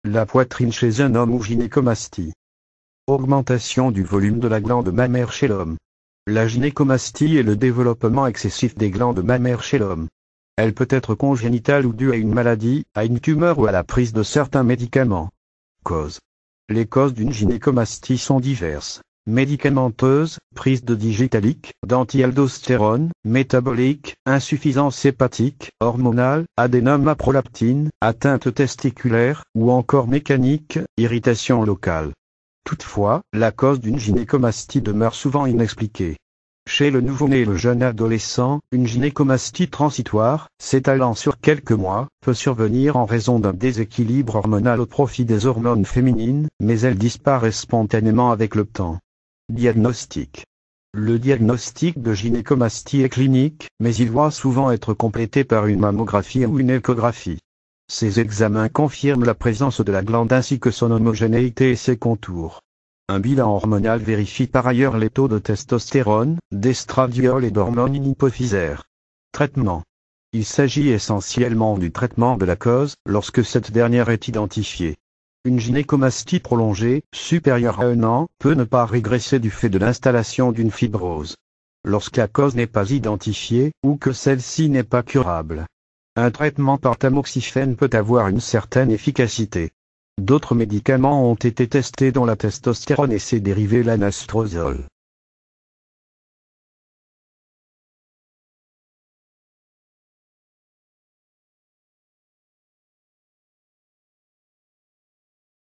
La poitrine chez un homme ou gynécomastie. Augmentation du volume de la glande mammaire chez l'homme. La gynécomastie est le développement excessif des glandes mammaires chez l'homme. Elle peut être congénitale ou due à une maladie, à une tumeur ou à la prise de certains médicaments. Causes. Les causes d'une gynécomastie sont diverses. Médicamenteuses, prise de digitalique, d'antialdostérone, métabolique, insuffisance hépatique, hormonale, adénome à prolactine, atteinte testiculaire, ou encore mécanique, irritation locale. Toutefois, la cause d'une gynécomastie demeure souvent inexpliquée. Chez le nouveau-né et le jeune adolescent, une gynécomastie transitoire, s'étalant sur quelques mois, peut survenir en raison d'un déséquilibre hormonal au profit des hormones féminines, mais elle disparaît spontanément avec le temps. Diagnostic. Le diagnostic de gynécomastie est clinique, mais il doit souvent être complété par une mammographie ou une échographie. Ces examens confirment la présence de la glande ainsi que son homogénéité et ses contours. Un bilan hormonal vérifie par ailleurs les taux de testostérone, d'estradiol et d'hormones hypophysaires. Traitement. Il s'agit essentiellement du traitement de la cause, lorsque cette dernière est identifiée. Une gynécomastie prolongée, supérieure à 1 an, peut ne pas régresser du fait de l'installation d'une fibrose. Lorsque la cause n'est pas identifiée, ou que celle-ci n'est pas curable, un traitement par tamoxifène peut avoir une certaine efficacité. D'autres médicaments ont été testés dont la testostérone et ses dérivés l'anastrozole.